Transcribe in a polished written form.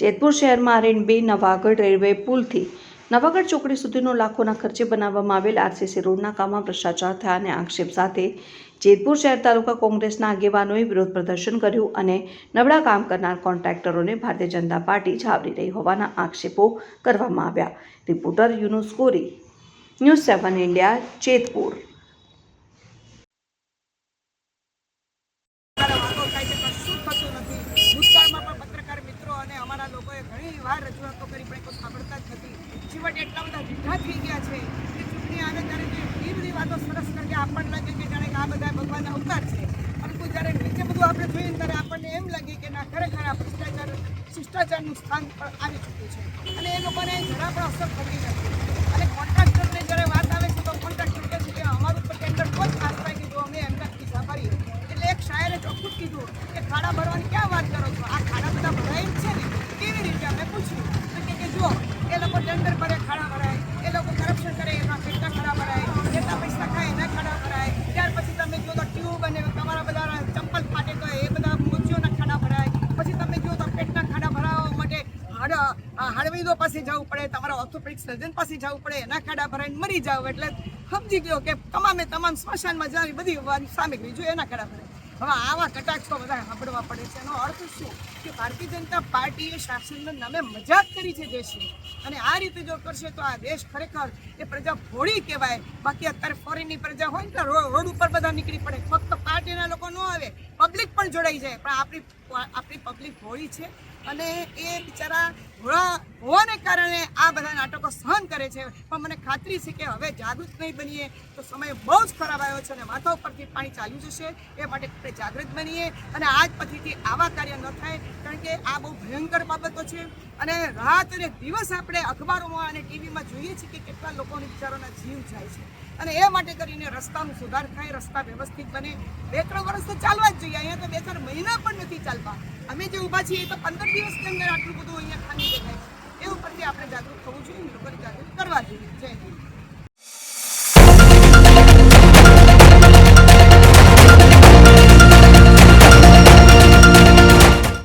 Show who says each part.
Speaker 1: જેતપુર શહેરમાં RNB Navagadh railway પુલથી Navagadh ચોકડી સુધીનો લાખોના ખર્ચે બનાવવામાં આવેલ આરસીસી રોડના કામમાં ભ્રષ્ટાચાર થયાના આક્ષેપ સાથે જેતપુર શહેર તાલુકા કોંગ્રેસના આગેવાનોએ વિરોધ પ્રદર્શન કર્યું અને નબળા કામ કરનાર કોન્ટ્રાક્ટરોને ભારતીય જનતા પાર્ટી ઝાવરી રહી હોવાના આક્ષેપો કરવામાં આવ્યા. રિપોર્ટર યુનુસ કોરી, ન્યૂઝ 7 ઇન્ડિયા, જેતપુર.
Speaker 2: પત્રકાર મિત્રો અને અમારા લોકોએ ઘણી વાર રજૂઆતો કરી પણ કોઈ સાંભળતા જ નથી. છેવટે એટલા બધા ઢીઠા થઈ ગયા છે કે ચૂંટણી આવે ત્યારે એ બધી વાતો સરસ ਕਰਕੇ આપણને લાગે કે જાણે કે આ બધા ભગવાનના અવતાર છે, પરંતુ જ્યારે નીચે બધું આપણે જોઈએ ત્યારે આપણને એમ લાગે કે ના, ખરેખર આ શિષ્ટાચારનું સ્થાન પણ આવી ચૂક્યું છે અને એ લોકોને જરા પણ અસર થતી નથી. અને કોન્ટ્રાક્ટરની જ્યારે વાત આવે છે તો કોન્ટ્રાક્ટર કહે છે કે અમારું તો ટેન્ડર કોઈ પાસ થાય કે જો અમે એમના પૈસા ભરીએ. એટલે એક શાયરે ચોખ્ખું કીધું કે ખાડા ભરવાની ક્યાં વાત કરો છો, આ ખાડા બધા ભરાય જ છે ને, કેવી રીતે? અમે પૂછ્યું તો કે જો એ લોકો ટેન્ડર ભરે ખાડા ભરાય, એ લોકો કરપ્શન કરે એના કેટલા ખાડા ભરાય, જેટલા પૈસા ખાય એના ખાડા ભરાય. ત્યાર પછી તમે જો તો ટ્યુબ અને તમારા બધા ચપ્પલ ફાટે તો એ બધા મોચીઓના ખાડા ભરાય. પછી તમે જો તો પેટના ખાડા ભરાવવા માટે હળવૈદો પાસે જવું પડે, તમારા ઓર્થોપેડિક સર્જન પાસે જવું પડે, એના ખાડા ભરાઈને મરી જાવ. એટલે સમજી ગયો કે તમામ સ્મશાનમાં જવાની બધી સામગ્રી જો એના ખાડા ભરાય. હવે આવા કટાક્ષો બધા સાંભળવા પડે છે. એનો અર્થ શું કે ભારતીય જનતા પાર્ટીએ શાસનના નામે મજાક કરી છે દેશની, અને આ રીતે જો કરશે તો આ દેશ ખરેખર એ પ્રજા ભોળી કહેવાય. બાકી અત્યારે ફોરેનની પ્રજા હોય ને તો રોડ ઉપર બધા નીકળી પડે, ફક્ત પાર્ટીના લોકો ન આવે, પબ્લિક પણ જોડાઈ જાય. પણ આપણી પબ્લિક ભોળી છે અને એ બિચારા ભોળા હોવાને કારણે આ બધા નાટકો સહન કરે છે. પણ મને ખાતરી છે કે હવે જાગૃત નહીં બનીએ તો સમય બહુ જ ખરાબ આવ્યો છે અને માથા ઉપરથી પાણી ચાલ્યું જશે. એ માટે આપણે જાગૃત બનીએ અને આજ પછીથી આવા કાર્ય ન થાય, કારણ કે આ બહુ ભયંકર બાબતો છે. અને રાત અને દિવસ આપણે અખબારોમાં અને ટીવીમાં જોઈએ છીએ કે કેટલા લોકોની બિચારોના જીવ જાય છે. અને એ માટે કરીને રસ્તાનું સુધાર થાય, રસ્તા વ્યવસ્થિત બને. 2-3 વર્ષ તો ચાલવા જ જોઈએ, અહીંયા તો 2-4 મહિના પણ નથી ચાલવા. અમે જે ઊભા છીએ એ તો 15 દિવસની અંદર આટલું બધું અહીંયા ખાલી દેખાય છે. એ ઉપરથી આપણે જાગૃત થવું જોઈએ, લોકોને જાગૃત કરવા જોઈએ. જય હિન્દ.